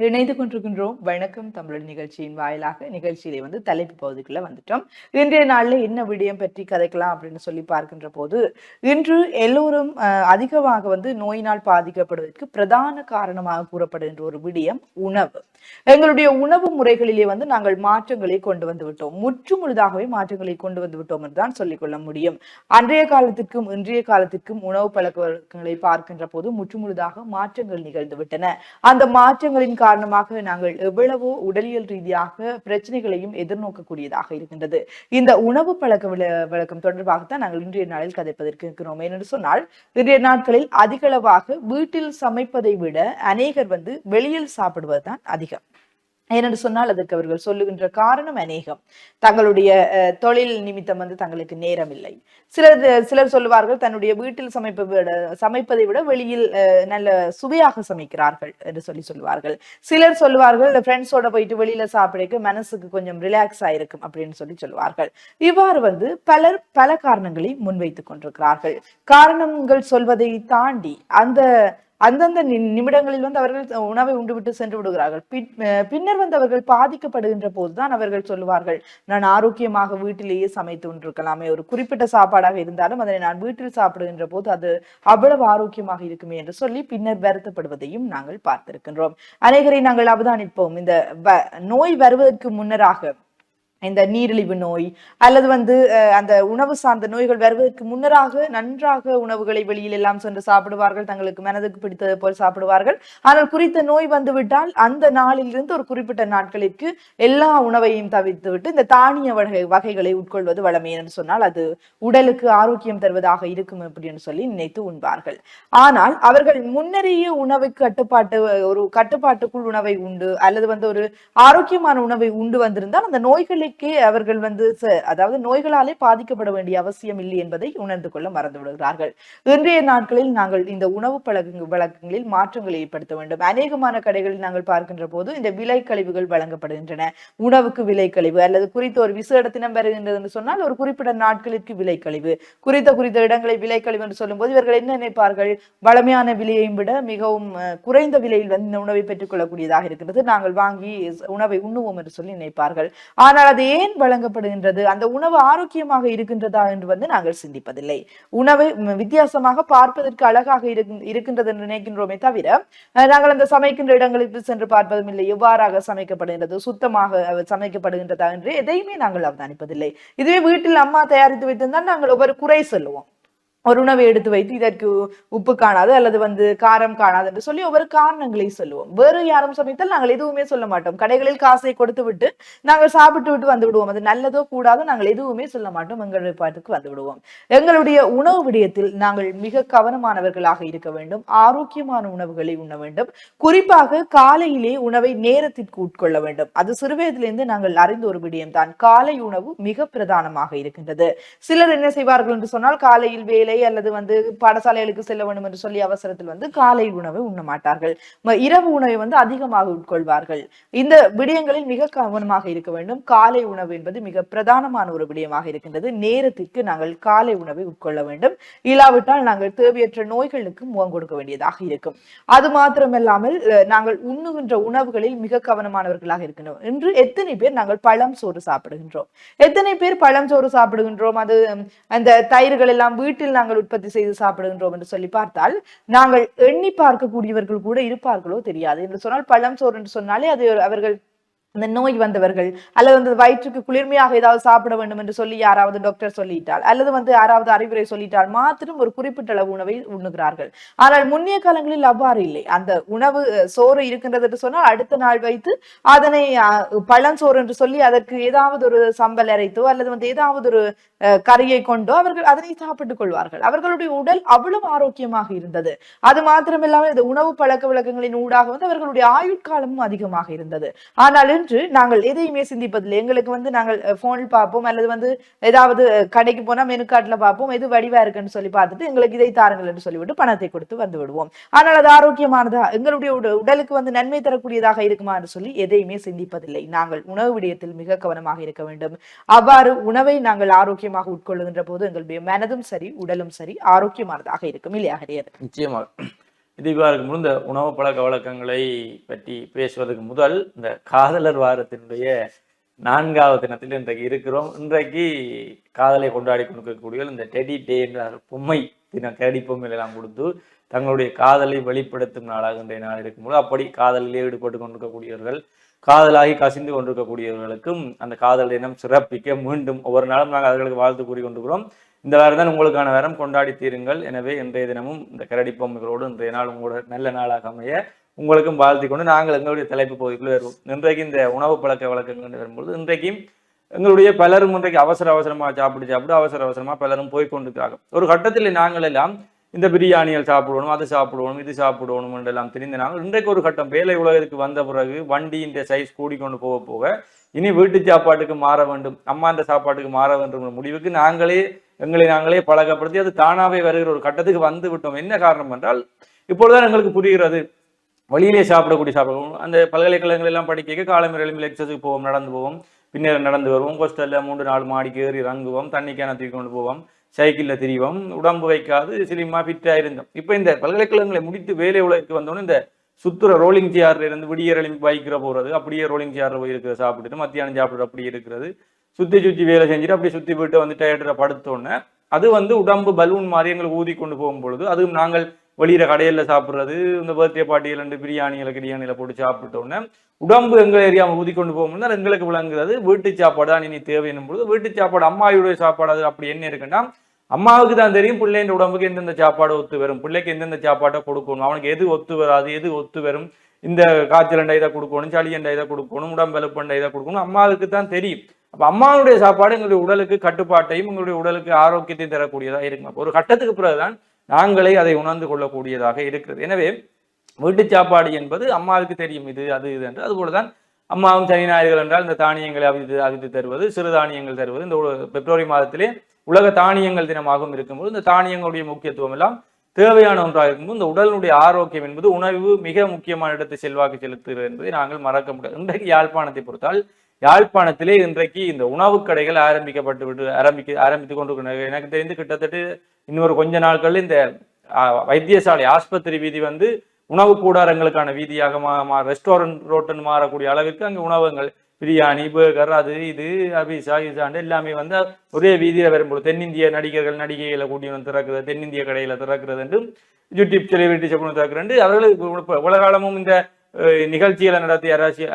இணைந்து கொண்டிருக்கின்றோம். வணக்கம் தமிழர் நிகழ்ச்சியின் வாயிலாக நிகழ்ச்சியிலே தலைப்பு பகுதிக்குள்ள வந்துட்டோம். இன்றைய நாள்ல என்ன விடயம் பற்றி கதைக்கலாம் அப்படின்னு சொல்லி பார்க்கின்ற போது, இன்று எல்லோரும் அதிகமாக நோயினால் பாதிக்கப்படுவதற்கு பிரதான காரணமாக கூறப்படுகின்ற ஒரு விடயம் உணவு. எங்களுடைய உணவு முறைகளிலே நாங்கள் மாற்றங்களை கொண்டு வந்து விட்டோம். முற்று முழுதாகவே மாற்றங்களை கொண்டு வந்து விட்டோம் என்றுதான் சொல்லிக்கொள்ள முடியும். அன்றைய காலத்திற்கும் இன்றைய காலத்திற்கும் உணவு பழக்க வழக்கங்களை பார்க்கின்ற போது முற்றுமுழுதாக மாற்றங்கள் நிகழ்ந்து விட்டன. அந்த மாற்றங்களின் காரணமாக நாங்கள் எவ்வளவோ உடலியல் ரீதியாக பிரச்சனைகளையும் எதிர்நோக்கக்கூடியதாக இருக்கின்றது. இந்த உணவு பழக்க வழக்கம் தொடர்பாகத்தான் நாங்கள் இன்றைய நாளில் கதைப்பதற்கு இருக்கிறோம். ஏனென்று சொன்னால், இன்றைய நாட்களில் அதிகளவாக வீட்டில் சமைப்பதை விட அநேகர் வெளியில் சாப்பிடுவதுதான் அதிகம். ஏனென்று சொன்னால் அதற்கு அவர்கள் சொல்லுகின்ற காரணம் அநேகம். தங்களுடைய தொழில் நிமித்தம் தங்களுக்கு நேரம் இல்லை. சிலர் சொல்லுவார்கள் தன்னுடைய வீட்டில் சமைப்பதை விட வெளியில் நல்ல சுவையாக சமைக்கிறார்கள் என்று சொல்லுவார்கள். சிலர் சொல்லுவார்கள் ஃப்ரெண்ட்ஸோட போயிட்டு வெளியில சாப்பிடக்கு மனசுக்கு கொஞ்சம் ரிலாக்ஸ் ஆயிருக்கும் அப்படின்னு சொல்லுவார்கள். இவ்வாறு பலர் பல காரணங்களை முன்வைத்துக் கொண்டிருக்கிறார்கள். காரணங்கள் சொல்வதை தாண்டி அந்தந்த நிமிடங்களில் அவர்கள் உணவை உண்டுவிட்டு சென்று விடுகிறார்கள். பின்னர் அவர்கள் பாதிக்கப்படுகின்ற போதுதான் அவர்கள் சொல்லுவார்கள், நான் ஆரோக்கியமாக வீட்டிலேயே சமைத்து கொண்டிருக்கலாமே, ஒரு குறிப்பிட்ட சாப்பாடாக இருந்தாலும் அதனை நான் வீட்டில் சாப்பிடுகின்ற போது அது அவ்வளவு ஆரோக்கியமாக இருக்குமே என்று சொல்லி பின்னர் வருத்தப்படுவதையும் நாங்கள் பார்த்திருக்கின்றோம். அநேகரை நாங்கள் அவதானிப்போம். இந்த நோய் வருவதற்கு முன்னராக இந்த நீரிழிவு நோய் அல்லது அந்த உணவு சார்ந்த நோய்கள் வருவதற்கு முன்னராக நன்றாக உணவுகளை வெளியில் எல்லாம் சென்று சாப்பிடுவார்கள், தங்களுக்கு மனதுக்கு பிடித்தது போல் சாப்பிடுவார்கள். ஆனால் குறித்த நோய் வந்துவிட்டால் அந்த நாளிலிருந்து ஒரு குறிப்பிட்ட நாட்களுக்கு எல்லா உணவையும் தவிர்த்து விட்டு இந்த தானிய வகைகளை உட்கொள்வது வழமை என்று சொன்னால் அது உடலுக்கு ஆரோக்கியம் தருவதாக இருக்கும் அப்படின்னு சொல்லி நினைத்து உண்பார்கள். ஆனால் அவர்கள் முன்னரேயே உணவை கட்டுப்பாட்டுக்குள் உணவை உண்டு அல்லது ஒரு ஆரோக்கியமான உணவை உண்டு வந்திருந்தால் அந்த நோய்களை அவர்கள் அதாவது நோய்களாலே பாதிக்கப்பட வேண்டிய அவசியம் இல்லை என்பதை உணர்ந்து கொள்ள மறந்து விடுகிறார்கள். இன்றைய நாட்களில் நாங்கள் இந்த உணவு வழக்கங்களில் மாற்றங்களை ஏற்படுத்த வேண்டும். அநேகமான கடைகளில் நாங்கள் பார்க்கின்ற போது இந்த விலை கழிவுகள் வழங்கப்படுகின்றன. உணவுக்கு விலை கழிவு அல்லது குறித்த ஒரு விசேட தினம் வருகின்றது என்று சொன்னால் ஒரு குறிப்பிட்ட நாட்களுக்கு விலை கழிவு, குறித்த இடங்களை விலை கழிவு என்று சொல்லும் போது இவர்கள் என்ன நினைப்பார்கள், வளமையான விலையை விட மிகவும் குறைந்த விலையில் இந்த உணவை பெற்றுக் கொள்ளக்கூடியதாக இருக்கிறது, நாங்கள் வாங்கி உணவை உண்ணுவோம் என்று சொல்லி நினைப்பார்கள். ஆனால் அது ஏன் வழங்கப்படுகின்றது, அந்த உணவு ஆரோக்கியமாக இருக்கின்றதா என்று நாங்கள் சிந்திப்பதில்லை. உணவை வித்தியாசமாக பார்ப்பதற்கு அழகாக இருக்கின்றது என்று நினைக்கின்றோமே தவிர நாங்கள் அந்த சமைக்கின்ற இடங்களுக்கு சென்று பார்ப்பதும் இல்லை, எவ்வாறாக சமைக்கப்படுகின்றது, சுத்தமாக சமைக்கப்படுகின்றதா என்று எதையுமே நாங்கள் அவதானிப்பதில்லை. இதுவே வீட்டில் அம்மா தயாரித்து வைத்திருந்தால் நாங்கள் ஒவ்வொரு குறை சொல்லுவோம். ஒரு உணவை எடுத்து வைத்து இதற்கு உப்பு காணாது அல்லது காரம் காணாது என்று சொல்லி ஒவ்வொரு காரணங்களை சொல்லுவோம். வேறு யாரும் சமைத்தால் நாங்கள் எதுவுமே சொல்ல மாட்டோம். கடைகளில் காசை கொடுத்து விட்டு நாங்கள் சாப்பிட்டு விட்டு வந்து விடுவோம். அது நல்லதோ கூடாதோ நாங்கள் எதுவுமே சொல்ல மாட்டோம், எங்களுடைய பாட்டுக்கு வந்து விடுவோம். எங்களுடைய உணவு விடயத்தில் நாங்கள் மிக கவனமானவர்களாக இருக்க வேண்டும். ஆரோக்கியமான உணவுகளை உண்ண வேண்டும். குறிப்பாக காலையிலே உணவை நேரத்திற்கு உட்கொள்ள வேண்டும். அது சிறுவயதிலிருந்து நாங்கள் அறிந்த ஒரு விடயம் தான். காலை உணவு மிக பிரதானமாக இருக்கின்றது. சிலர் என்ன செய்வார்கள் என்று சொன்னால், காலையில் வேலை அல்லது பாடசாலைகளுக்கு செல்ல வேண்டும் என்று சொல்லி அவசரத்தில் காலை உணவை உண்ண மாட்டார்கள். இரவு உணவை அதிகமாக உட்கொள்வார்கள். இந்த விடயங்களில் மிக கவனமாக இருக்க வேண்டும். காலை உணவு என்பது மிக பிரதானமான ஒரு விடயமாக இருக்கின்றது. நேரத்திற்கு நாங்கள் காலை உணவை உட்கொள்ள வேண்டும். இல்லாவிட்டால் நாங்கள் தேவையற்ற நோய்களுக்கு முகம் கொடுக்க வேண்டியதாக இருக்கும். அது மாத்திரமல்லாமல் நாங்கள் உண்ணுகின்ற உணவுகளில் மிக கவனமானவர்களாக இருக்கின்றோம். இன்று எத்தனை பேர் நாங்கள் பழம் சோறு சாப்பிடுகின்றோம், எத்தனை பேர் பழம் சோறு சாப்பிடுகின்றோம், அது அந்த தயிர்கள் எல்லாம் வீட்டில் நாங்கள் உற்பத்தி செய்து சாப்பிடுகின்றோம் என்று சொல்லி பார்த்தால் நாங்கள் எண்ணி பார்க்கக்கூடியவர்கள் கூட இருப்பார்களோ தெரியாது. என்று சொன்னால் பழம் சோறு என்று சொன்னாலே அது அவர்கள் அந்த நோய் வந்தவர்கள் அல்லது வயிற்றுக்கு குளிர்மையாக ஏதாவது சாப்பிட வேண்டும் என்று சொல்லி யாராவது டாக்டர் சொல்லிட்டால் அல்லது யாராவது அறிவுரை சொல்லிட்டால் மாத்திரம் ஒரு குறிப்பிட்ட அளவு உணவை உண்ணுகிறார்கள். ஆனால் முன்னைய காலங்களில் அவ்வாறு இல்லை. அந்த உணவு சோறு இருக்கின்றது என்று சொன்னால் அடுத்த நாள் வைத்து அதனை பழஞ்சோறு என்று சொல்லி அதற்கு ஏதாவது ஒரு சம்பல் அரைத்தோ அல்லது ஏதாவது ஒரு கறியை கொண்டோ அவர்கள் அதனை சாப்பிட்டுக் கொள்வார்கள். அவர்களுடைய உடல் அவ்வளவு ஆரோக்கியமாக இருந்தது. அது மாத்திரமில்லாமல் இந்த உணவு பழக்க வழக்கங்களின் ஊடாக அவர்களுடைய ஆயுட்காலமும் அதிகமாக இருந்தது. ஆனால் இன்று நாங்கள் எதையுமே சிந்திப்பதில்லை. எங்களுக்கு நாங்கள் போனில் பார்ப்போம் அல்லது ஏதாவது கடைக்கு போனா மெனு கார்டுல பார்ப்போம், எது வடிவா இருக்குன்னு சொல்லி பார்த்துட்டு எங்களுக்கு இதை தாருங்கள் என்று சொல்லிவிட்டு பணத்தை கொடுத்து வந்து விடுவோம். ஆனால் அது ஆரோக்கியமானதா, எங்களுடைய உடலுக்கு நன்மை தரக்கூடியதாக இருக்குமா என்று சொல்லி எதையுமே சிந்திப்பதில்லை. நாங்கள் உணவு விடயத்தில் மிக கவனமாக இருக்க வேண்டும். அவ்வாறு உணவை நாங்கள் ஆரோக்கியமாக உட்கொள்ளுகின்ற போது எங்களுடைய மனதும் சரி உடலும் சரி ஆரோக்கியமானதாக இருக்கும் இல்லையா ஹரியர்? நிச்சயமாக இவ்வாறு இருக்கும்போது இந்த உணவு பழக்க வழக்கங்களை பற்றி பேசுவதற்கு முதல் இந்த காதலர் வாரத்தினுடைய 4வது தினத்தில் இன்றைக்கு இருக்கிறோம். இன்றைக்கு காதலை கொண்டாடி கொடுக்கக்கூடிய இந்த டெடி டே என்ற பொம்மை தினம், கேடி பொம்மைகள் எல்லாம் கொடுத்து தங்களுடைய காதலை வெளிப்படுத்தும் நாளாக இன்றைய நாள் இருக்கும்போது, அப்படி காதலிலே ஈடுபட்டு கொண்டிருக்கக்கூடியவர்கள், காதலாகி கசிந்து கொண்டிருக்கக்கூடியவர்களுக்கும் அந்த காதல் தினம் சிறப்பிக்க மீண்டும் ஒவ்வொரு நாளும் நாங்கள் அவர்களுக்கு வாழ்த்து கூறி கொண்டிருக்கிறோம். இந்த வாரம் தான் உங்களுக்கான வாரம், கொண்டாடி தீருங்கள். எனவே இன்றைய தினமும் இந்த கரடி பொம்மைகளோடு இன்றைய நாள் உங்களோட நல்ல நாளாக அமைய உங்களுக்கும் வாழ்த்தி கொண்டு நாங்கள் எங்களுடைய தலைப்பு பகுதிக்குள்ள வருவோம். இன்றைக்கு இந்த உணவு பழக்க வழக்கங்கள் வரும்போது, இன்றைக்கும் எங்களுடைய பலரும் இன்றைக்கு அவசரமாக சாப்பிட்டு அவசரமாக பலரும் போய்கொண்டிருக்கிறாங்க. ஒரு கட்டத்தில் நாங்கள் எல்லாம் இந்த பிரியாணிகள் சாப்பிடணும், அது சாப்பிடணும், இது சாப்பிடணும் என்றெல்லாம் தெரிந்த நாங்கள் இன்றைக்கு ஒரு கட்டம் வேலை உலகத்துக்கு வந்த பிறகு வண்டியின் சைஸ் கூடிக்கொண்டு போக இனி வீட்டு சாப்பாட்டுக்கு மாற வேண்டும், அம்மாண்ட சாப்பாட்டுக்கு மாற வேண்டும் என்ற முடிவுக்கு எங்களை நாங்களே பழக்கப்படுத்தி அது தானாவே வருகிற ஒரு கட்டத்துக்கு வந்து விட்டோம். என்ன காரணம் என்றால், இப்பொழுதுதான் எங்களுக்கு புரிகிறது. வழியிலே சாப்பிடவும் அந்த பல்கலைக்கழகங்கள் எல்லாம் படிக்க காலம்பரை எக்ஸஸுக்கு போவோம், நடந்து போவோம், பின்னர் நடந்து வருவோம், ஹோஸ்டலில் 3-4 மாடிக்கு ஏறி இறங்குவோம், தண்ணி கேன தூக்கி கொண்டு போவோம், சைக்கிளில் திரிவோம், உடம்பு வைக்காது சிலிமா ஃபிட்டாக இருந்தோம். இப்போ இந்த பல்கலைக்கழகங்களை முடித்து வேலை உலகத்துக்கு வந்தோன்னு இந்த சுத்துற ரோலிங் சேர்ல இருந்து விடியறி பைக்கிற போகிறது, அப்படியே ரோலிங் சேர்ல போய் இருக்கிற சாப்பிட்டுட்டு மத்தியானம் சாப்பிட்டு அப்படி இருக்கிறது, சுற்றி வேலை செஞ்சுட்டு அப்படியே சுற்றி போயிட்டு வந்து டயர்டில் படுத்தோன்னே அது உடம்பு பலூன் மாதிரி எங்களுக்கு ஊதி கொண்டு போகும் பொழுது, அதுவும் நாங்கள் வெளியில கடையில் சாப்பிட்றது, இந்த பர்த்டே பார்ட்டியில் 2 பிரியாணியில் போட்டு சாப்பிட்டோன்னே உடம்பு எங்கள் ஏரியாவை ஊதி கொண்டு போகும்போது எங்களுக்கு விளங்குறது வீட்டு சாப்பாடு தான் இனி தேவை என்னும் பொழுது, வீட்டு சாப்பாடு அம்மாவுடைய சாப்பாடு அது அப்படி என்ன இருக்குன்னா, அம்மாவுக்கு தான் தெரியும் பிள்ளைன்ற உடம்புக்கு எந்தெந்த சாப்பாடு ஒத்து வரும், பிள்ளைக்கு எந்தெந்த சாப்பாட்டை கொடுக்கணும், அவனுக்கு எது ஒத்து வராது, எது ஒத்து வரும், இந்த காய்ச்சல் இதை கொடுக்கணும், சளி இதை கொடுக்கணும், உடம்பு வெளுப்பண்டை இதை கொடுக்கணும், அம்மாவுக்கு தான் தெரியும். அப்ப அம்மாவுடைய சாப்பாடு எங்களுடைய உடலுக்கு கட்டுப்பாட்டையும் எங்களுடைய உடலுக்கு ஆரோக்கியத்தையும் தரக்கூடியதாக இருக்கும். ஒரு கட்டத்துக்கு பிறகுதான் நாங்களே அதை உணர்ந்து கொள்ளக்கூடியதாக இருக்கிறது. எனவே வீட்டு சாப்பாடு என்பது அம்மாவுக்கு தெரியும், இது அது இது என்று. அதுபோலதான் அம்மாவும் சனி ஞாயிறுகள் என்றால் இந்த தானியங்களை அவித்து தருவது, சிறுதானியங்கள் தருவது. இந்த பிப்ரவரி மாதத்திலே உலக தானியங்கள் தினமாகவும் இருக்கும்போது இந்த தானியங்களுடைய முக்கியத்துவம் எல்லாம் தேவையான ஒன்றாக இருக்கும்போது இந்த உடலுடைய ஆரோக்கியம் என்பது உணவு மிக முக்கியமான இடத்தை செல்வாக்கு செலுத்துகிறது என்பதை நாங்கள் மறக்க முடியாது. இன்றைக்கு யாழ்ப்பாணத்தை பொறுத்தால், யாழ்ப்பாணத்திலே இன்றைக்கு இந்த உணவு கடைகள் ஆரம்பித்துக் கொண்டிருக்கின்றன. எனக்கு தெரிந்து கிட்டத்தட்ட இன்னொரு கொஞ்ச நாட்கள் இந்த வைத்தியசாலை ஆஸ்பத்திரி வீதி உணவு கூடாரங்களுக்கான வீதியாக ரெஸ்டாரண்ட் ரோட்டுன்னு மாறக்கூடிய அளவிற்கு அங்கே உணவகங்கள், பிரியாணி, பேர்கர், அது இது அபிசா இசாண்டு எல்லாமே ஒரே வீதியில் வரும்போது தென்னிந்திய நடிகைகளை கூட்டி திறக்கிறது, தென்னிந்திய கடையில திறக்கிறது என்று யூடியூப் செலிபிரிட்டிஸ் திறக்கிறது. அவர்கள் உலகாலமும் இந்த நிகழ்ச்சிகளை நடத்தி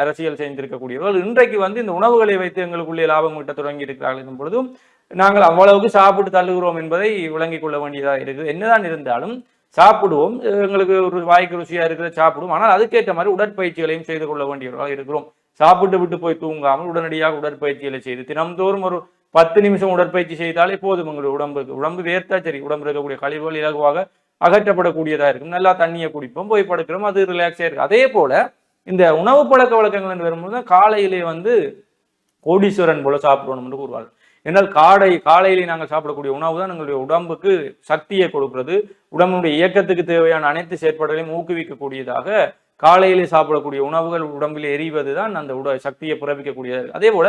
அரசியல் செய்திருக்கக்கூடியவர்கள் இன்றைக்கு இந்த உணவுகளை வைத்து எங்களுக்குள்ளே லாபம் ஈட்ட தொடங்கி இருக்கிறார்கள் என்னும் பொழுதும் நாங்கள் அவ்வளவுக்கு சாப்பிட்டு தள்ளுகிறோம் என்பதை விளங்கிக் கொள்ள வேண்டியதாக இருக்குது. என்னதான் இருந்தாலும் சாப்பிடுவோம், எங்களுக்கு ஒரு வாய்க்கு ருசியா இருக்கிற சாப்பிடுவோம். ஆனால் அதுக்கேற்ற மாதிரி உடற்பயிற்சிகளையும் செய்து கொள்ள வேண்டியவர்களாக இருக்கிறோம். சாப்பிட்டு விட்டு போய் தூங்காமல் உடனடியாக உடற்பயிற்சிகளை செய்து தினம்தோறும் ஒரு 10 நிமிஷம் உடற்பயிற்சி செய்தாலே போதும். எங்களுடைய உடம்பு வேர்த்தா சரி, உடம்பு இருக்கக்கூடிய கழிவுகள் இலகுவாக அகற்றப்படக்கூடியதா இருக்கும். நல்லா தண்ணியை குடிப்போம், போய் படுக்கிறோம், அது ரிலாக்ஸா இருக்கு. அதே போல இந்த உணவு பழக்க வழக்கங்கள் என்று வரும்போது காலையிலே கோடீஸ்வரன் போல சாப்பிடணும் என்று கூறுவார்கள். என்றால் காலையிலே நாங்கள் சாப்பிடக்கூடிய உணவு தான் எங்களுடைய உடம்புக்கு சக்தியை கொடுக்கிறது, உடம்புடைய இயக்கத்துக்கு தேவையான அனைத்து செயற்பாடுகளையும் ஊக்குவிக்கக்கூடியதாக காலையிலே சாப்பிடக்கூடிய உணவுகள் உடம்பில் எரிவது தான் அந்த சக்தியை பிறப்பிக்கக்கூடியது. அதே போல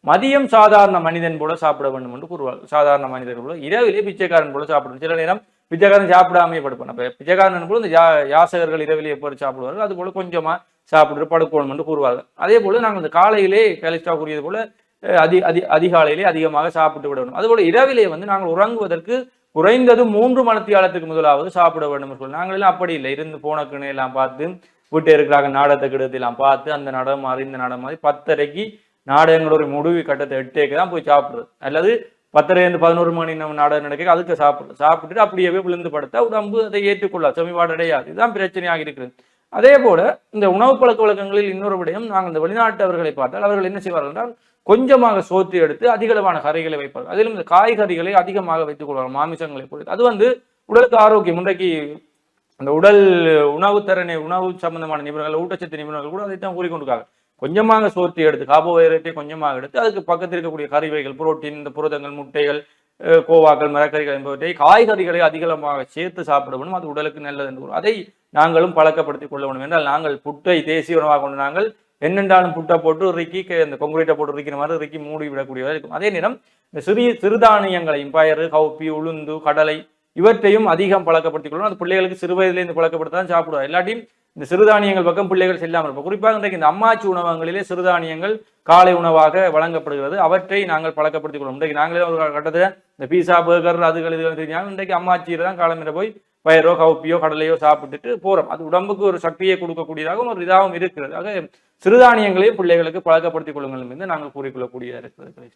மதியம் சாதாரண மனிதன் போல சாப்பிட வேண்டும் என்று கூறுவார்கள். சாதாரண மனிதன் போல, இரவிலே பிச்சைக்காரன் போல சாப்பிடணும். சில நேரம் பிச்சைக்காரன் சாப்பிடாமே படுப்பான். அப்ப பிச்சைக்காரன் போல இந்த யாசகர்கள் இரவிலே எப்போது சாப்பிடுவார்கள், அது போல கொஞ்சமா சாப்பிட்டு படுக்கணும் என்று கூறுவார்கள். அதே போல நாங்கள் இந்த காலையிலே கலிஸ்டா கூறியது போல அதிகாலையிலே அதிகமாக சாப்பிட்டு விடணும். அதுபோல இரவிலே நாங்கள் உறங்குவதற்கு குறைந்தது 3 மணித்தியாலத்துக்கு முதலாவது சாப்பிட வேண்டும் சொல்லி நாங்கள் எல்லாம் அப்படி இல்லை. இருந்து போனக்குன்னு எல்லாம் பார்த்து வீட்டு இருக்கிறாங்க நாடகத்தை கிடத்து எல்லாம் பார்த்து அந்த நடம் மாறி இந்த நடம் மாறி 10:30க்கு நாடகங்களோட முடிவு கட்டத்தை 8:00க்கு தான் போய் சாப்பிடுறது, அல்லது 10:30 11 மணி நாடகம் நடக்க அதுக்கு சாப்பிட்டுட்டு அப்படியே விழுந்து படுத்தா உடம்பு அதை ஏற்றுக்கொள்ள செமிபாடடையாது. இதுதான் பிரச்சனையாக இருக்கிறது. அதே போல இந்த உணவு பழக்க வழக்கங்களில் இன்னொரு விடயம், நாங்கள் இந்த வெளிநாட்டவர்களை பார்த்தால் அவர்கள் என்ன செய்வார்கள் என்றால் கொஞ்சமாக சோத்து எடுத்து அதிகளவான கறிகளை வைப்பார்கள். அதிலும் இந்த காய்கறிகளை அதிகமாக வைத்துக் கொள்வார்கள், மாமிசங்களை பொறுத்து. அது உடலுக்கு ஆரோக்கியம். இன்றைக்கு அந்த உணவு சம்பந்தமான நிபுணர்கள், ஊட்டச்சத்து நிபுணர்கள் கூட அதைத்தான் கூறிக்கொண்டிருக்காங்க. கொஞ்சமாக சோர்த்தி எடுத்து கார்போஹைட்ரேட்டை கொஞ்சமாக எடுத்து அதுக்கு பக்கத்தில் இருக்கக்கூடிய கறிவைகள், புரோட்டீன், இந்த புரதங்கள், முட்டைகள், கோவாக்கள், மரக்கறிகள் என்பவற்றை காய்கறிகளை அதிகமாக சேர்த்து சாப்பிட வேண்டும். அது உடலுக்கு நல்லது என்று அதை நாங்களும் பழக்கப்படுத்திக் கொள்ள வேண்டும். என்றால் நாங்கள் புட்டை தேசிய உணவாக கொண்டு நாங்கள் என்னென்றாலும் புட்டை போட்டு ரிக்கி இந்த கொங்குரீட்டை போட்டு ரிக்கிற மாதிரி ரிக்கி மூடி விடக்கூடியதாக இருக்கும். அதே நேரம் இந்த சிறுதானியங்களையும் பயறு, கவுப்பி, உளுந்து, கடலை இவற்றையும் அதிகம் பழக்கப்படுத்திக் கொள்ளணும். அது பிள்ளைகளுக்கு சிறு வயதிலிருந்து பழக்கப்படுத்த தான் சாப்பிடுவார். எல்லாத்தையும் இந்த சிறுதானியங்கள் பக்கம் பிள்ளைகள் செல்லாமல் இருப்போம். குறிப்பாக இன்றைக்கு இந்த அம்மாச்சி உணவகங்களிலே சிறுதானியங்கள் காலை உணவாக வழங்கப்படுகிறது. அவற்றை நாங்கள் பழக்கப்படுத்திக் கொள்ளும். இன்றைக்கு நாங்களே ஒரு கட்டத்தில் இந்த பீஸா பர்கர் அதுகள் இதுகள் தெரிஞ்சாங்க. இன்றைக்கு அம்மாச்சியில் தான் காலமிட போய் பயரோ கவுப்பியோ கடலையோ சாப்பிட்டுட்டு போறோம். அது உடம்புக்கு ஒரு சக்தியை கொடுக்கக்கூடியதாகவும் ஒரு இதாகவும் இருக்கிறது. ஆக சிறுதானியங்களையும் பிள்ளைகளுக்கு பழக்கப்படுத்திக் கொள்ளுங்கள் என்று நாங்கள் கூறிக்கொள்ளக்கூடியதாக இருக்கிறது.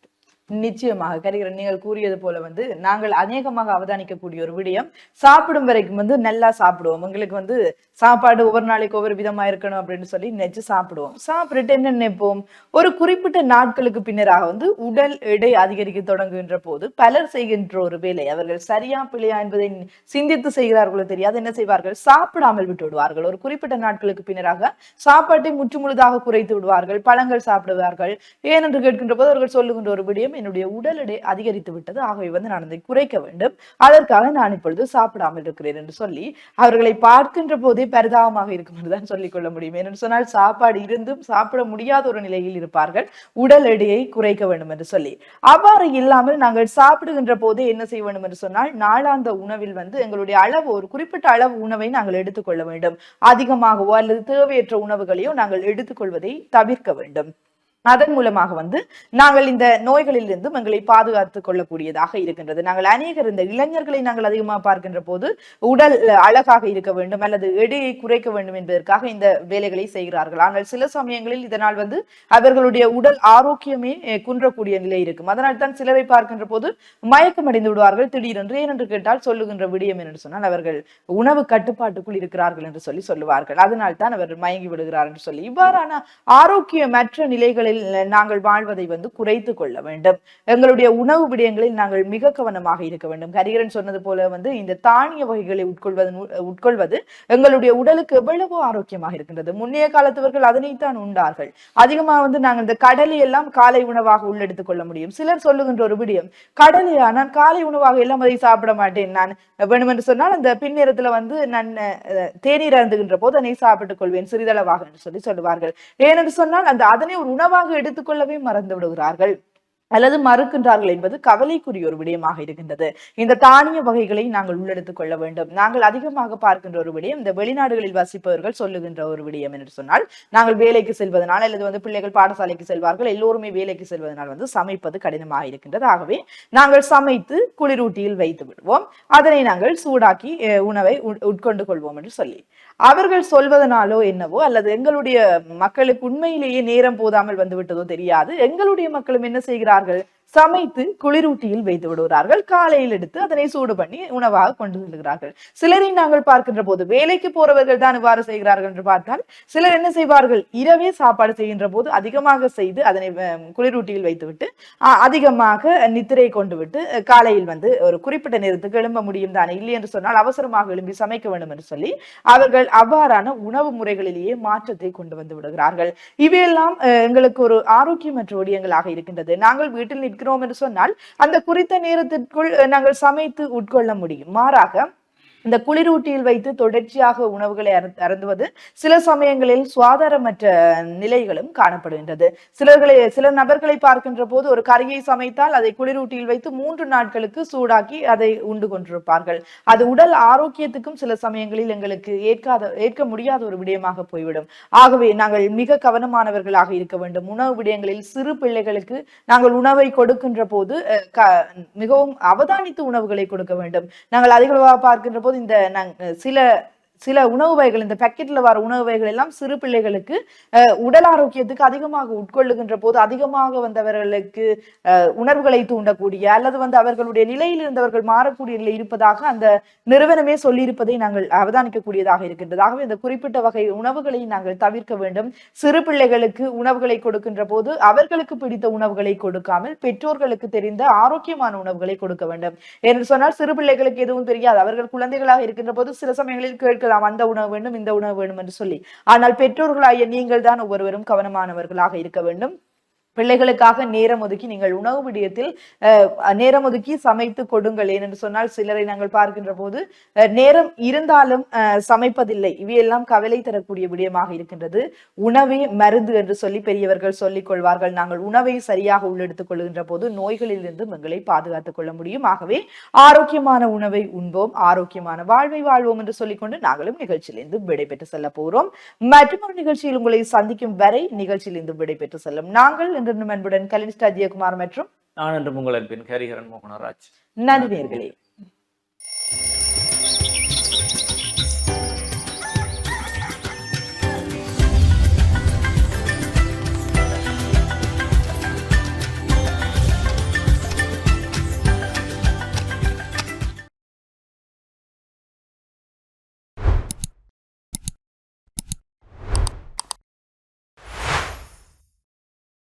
நிச்சயமாக கரிகரன் நீங்கள் கூறியது போல நாங்கள் அநேகமாக அவதானிக்கக்கூடிய ஒரு விடயம், சாப்பிடும் வரைக்கும் நல்லா சாப்பிடுவோம். எங்களுக்கு சாப்பாடு ஒவ்வொரு நாளைக்கு ஒவ்வொரு விதமா இருக்கணும் அப்படின்னு சொல்லி நினைச்சு சாப்பிடுவோம். சாப்பிட்டுட்டு என்ன நினைப்போம், ஒரு குறிப்பிட்ட நாட்களுக்கு பின்னராக உடல் எடை அதிகரிக்க தொடங்குகின்ற போது பலர் செய்கின்ற ஒரு வேலை, அவர்கள் சரியா பிழையா என்பதை சிந்தித்து செய்கிறார்களோ தெரியாது, என்ன செய்வார்கள், சாப்பிடாமல் விட்டு விடுவார்கள். ஒரு குறிப்பிட்ட நாட்களுக்கு பின்னராக சாப்பாட்டை முற்றுமுழுதாக குறைத்து விடுவார்கள், பழங்கள் சாப்பிடுவார்கள். ஏனென்று கேட்கின்ற போது அவர்கள் சொல்லுகின்ற ஒரு விடயம், என்னுடைய உடல் எடை அதிகரித்து விட்டது, ஆகவே நான் அதை குறைக்க வேண்டும், அதற்காக நான் இப்பொழுது சாப்பிடாமல் இருக்கிறேன் என்று சொல்லி அவர்களை பார்க்கின்ற போதே பரிதாபமாக இருக்கும் என்றுதான் சொல்லிக் கொள்ள முடியும். என்று சொன்னால் சாப்பாடு இருந்தும் சாப்பிட முடியாத ஒரு நிலையில் இருப்பார்கள், உடல் எடையை குறைக்க வேண்டும் என்று சொல்லி. அவ்வாறு இல்லாமல் நாங்கள் சாப்பிடுகின்ற போதே என்ன செய்ய வேண்டும் என்று சொன்னால், நாளாந்த உணவில் எங்களுடைய அளவு, ஒரு குறிப்பிட்ட அளவு உணவை நாங்கள் எடுத்துக்கொள்ள வேண்டும். அதிகமாகவோ அல்லது தேவையற்ற உணவுகளையோ நாங்கள் எடுத்துக்கொள்வதை தவிர்க்க வேண்டும். அதன் மூலமாக நாங்கள் இந்த நோய்களில் இருந்தும் எங்களை பாதுகாத்துக் கொள்ளக்கூடியதாக இருக்கின்றது. நாங்கள் அநேகர் இந்த இளைஞர்களை நாங்கள் அதிகமாக பார்க்கின்ற போது உடல் அழகாக இருக்க வேண்டும் அல்லது எடையை குறைக்க வேண்டும் என்பதற்காக இந்த வேலைகளை செய்கிறார்கள். ஆனால் சில சமயங்களில் இதனால் அவர்களுடைய உடல் ஆரோக்கியமே குன்றக்கூடிய நிலை இருக்கும். அதனால் தான் சிலரை பார்க்கின்ற போது மயக்கம் அடைந்து விடுவார்கள் திடீரென்று. ஏனென்று கேட்டால் சொல்லுகின்ற விடயம் என்று சொன்னால், அவர்கள் உணவு கட்டுப்பாட்டுக்குள் இருக்கிறார்கள் என்று சொல்லி சொல்லுவார்கள். அதனால் தான் அவர்கள் மயங்கி விடுகிறார் என்று சொல்லி. இவ்வாறான ஆரோக்கியமற்ற நிலைகளில் நாங்கள் வாழ்வதை குறைத்துக் கொள்ள வேண்டும். எங்களுடைய உணவு விடயங்களில் நாங்கள் மிக கவனமாக இருக்க வேண்டும். கரிகரன் சொன்னது போல இந்த தானிய வகைகளை உட்கொள்வது எங்களுடைய உடலுக்கு எவ்வளவோ ஆரோக்கியமாக இருக்கின்றது. முன்னைய காலத்தவர்கள் அதனைத்தான் உண்டார்கள். அதிகமாக நாங்கள் இந்த கடலை எல்லாம் காலை உணவாக உள்ளெடுத்துக் கொள்ள முடியும். சிலர் சொல்லுகின்ற ஒரு விடயம், கடலையா, நான் காலை உணவாக எல்லாம் அதை சாப்பிட மாட்டேன், நான் வேணும் என்று சொன்னால் அந்த பின்னேரத்துல நான் தேநீர் அருந்துகின்ற போது அதனை சாப்பிட்டுக் கொள்வேன் சிறிதளவாக என்று சொல்லி சொல்லுவார்கள். ஏனென்று சொன்னால் அதனை ஒரு உணவாக எடுத்துக்கொள்ளவே மறந்து விடுகிறார்கள் அல்லது மறுக்கின்றார்கள் என்பது கவலைக்குரிய ஒரு விடயமாக இருக்கின்றது. இந்த தானிய வகைகளை நாங்கள் உள்ளெடுத்துக் கொள்ள வேண்டும். நாங்கள் அதிகமாக பார்க்கின்ற ஒரு விடயம், இந்த வெளிநாடுகளில் வசிப்பவர்கள் சொல்லுகின்ற ஒரு விடயம் என்று சொன்னால், நாங்கள் வேலைக்கு செல்வதனால் அல்லது பிள்ளைகள் பாடசாலைக்கு செல்வார்கள், எல்லோருமே வேலைக்கு செல்வதனால் சமைப்பது கடினமாக இருக்கின்றது. ஆகவே நாங்கள் சமைத்து குளிரூட்டியில் வைத்து விடுவோம், அதனை நாங்கள் சூடாக்கி உணவை உட்கொண்டு கொள்வோம் என்று சொல்லி அவர்கள் சொல்வதனாலோ என்னவோ, அல்லது எங்களுடைய மக்களுக்கு உண்மையிலேயே நேரம் போதாமல் வந்துவிட்டதோ தெரியாது, எங்களுடைய மக்களும் என்ன செய்கிறார்கள், சமைத்து குளிரூட்டியில் வைத்து விடுகிறார்கள். காலையில் எடுத்து அதனை சூடு பண்ணி உணவாக கொண்டு செல்கிறார்கள். சிலரை நாங்கள் பார்க்கின்ற போது வேலைக்கு போறவர்கள் தான் இவ்வாறு செய்கிறார்கள் என்று பார்த்தால், சிலர் என்ன செய்வார்கள், இரவே சாப்பாடு செய்கின்ற போது அதிகமாக செய்து அதனை குளிரூட்டியில் வைத்துவிட்டு அதிகமாக நித்திரை கொண்டு விட்டு காலையில் ஒரு குறிப்பிட்ட நேரத்துக்கு எழும்ப முடியும் தானே, இல்லை என்று சொன்னால் அவசரமாக எழும்பி சமைக்க வேண்டும் என்று சொல்லி அவர்கள் அவ்வாறான உணவு முறைகளிலேயே மாற்றத்தை கொண்டு வந்து விடுகிறார்கள். இவையெல்லாம் எங்களுக்கு ஒரு ஆரோக்கியமற்ற விடயங்களாக இருக்கின்றது. நாங்கள் வீட்டில் இருக்கிறோம் என்று சொன்னால் அந்த குறித்த நேரத்திற்குள் நாங்கள் சமைத்து உட்கொள்ள முடியும். மாறாக இந்த குளிரூட்டியில் வைத்து தொடர்ச்சியாக உணவுகளை அருந்துவது சில சமயங்களில் சுகாதாரமற்ற நிலைகளும் காணப்படுகின்றது. சில நபர்களை பார்க்கின்ற போது ஒரு கறியை சமைத்தால் அதை குளிரூட்டியில் வைத்து 3 நாட்களுக்கு சூடாக்கி அதை உண்டு கொண்டிருப்பார்கள். அது உடல் ஆரோக்கியத்துக்கும் சில சமயங்களில் எங்களுக்கு ஏற்க முடியாத ஒரு விடயமாக போய்விடும். ஆகவே நாங்கள் மிக கவனமானவர்களாக இருக்க வேண்டும். உணவு விடயங்களில் சிறு பிள்ளைகளுக்கு நாங்கள் உணவை கொடுக்கின்ற போது மிகவும் அவதானித்து உணவுகளை கொடுக்க வேண்டும். நாங்கள் அதிகமாக பார்க்கின்ற போது இந்த சில உணவு வகைகள், இந்த பேக்கெட்ல வர உணவு வகைகள் எல்லாம் சிறு பிள்ளைகளுக்கு உடல் ஆரோக்கியத்துக்கு அதிகமாக உட்கொள்ளுகின்ற போது அதிகமாக அவர்களுக்கு உணர்வுகளை தூண்டக்கூடிய அல்லது அவர்களுடைய நிலையில் இருந்தவர்கள் மாறக்கூடிய நிலை இருப்பதாக அந்த நிறுவனமே சொல்லியிருப்பதை நாங்கள் அவதானிக்கக்கூடியதாக இருக்கின்றது. ஆகவே இந்த குறிப்பிட்ட வகை உணவுகளை நாங்கள் தவிர்க்க வேண்டும். சிறு பிள்ளைகளுக்கு உணவுகளை கொடுக்கின்ற போது அவர்களுக்கு பிடித்த உணவுகளை கொடுக்காமல் பெற்றோர்களுக்கு தெரிந்த ஆரோக்கியமான உணவுகளை கொடுக்க வேண்டும். என்று சொன்னால் சிறு பிள்ளைகளுக்கு எதுவும் தெரியாது. அவர்கள் குழந்தைகளாக இருக்கின்ற போது சில சமயங்களில் கேட்க அந்த உணவு வேண்டும், இந்த உணவு வேண்டும் என்று சொல்லி. ஆனால் பெற்றோர்களாகிய நீங்கள் தான் ஒவ்வொருவரும் கவனமானவர்களாக இருக்க வேண்டும். பிள்ளைகளுக்காக நேரம் ஒதுக்கி நீங்கள் உணவு விடயத்தில் நேரம் ஒதுக்கி சமைத்து கொடுங்கள். ஏனென்று சொன்னால் சிலரை நாங்கள் பார்க்கின்ற போது நேரம் இருந்தாலும் சமைப்பதில்லை. இவையெல்லாம் கவலை தரக்கூடிய விடயமாக இருக்கின்றது. உணவே மருந்து என்று சொல்லி பெரியவர்கள் சொல்லிக் கொள்வார்கள். நாங்கள் உணவை சரியாக உள்ளெடுத்துக் கொள்கின்ற போது நோய்களிலிருந்து எங்களை பாதுகாத்துக் கொள்ள முடியும். ஆகவே ஆரோக்கியமான உணவை உண்போம், ஆரோக்கியமான வாழ்வை வாழ்வோம் என்று சொல்லிக்கொண்டு நாங்களும் நிகழ்ச்சியிலிருந்து விடைபெற்று செல்ல போகிறோம். மற்றொரு நிகழ்ச்சியில் உங்களை சந்திக்கும் வரை நிகழ்ச்சியிலிருந்து விடைபெற்று செல்லும் நாங்கள் அன்புடன் கலினிஸ்டா ஜெயக்குமார் மற்றும் நான் என்று உங்கள் அன்பின் ஹரிஹரன் மோகனராஜ். நன்றி நேயர்களே.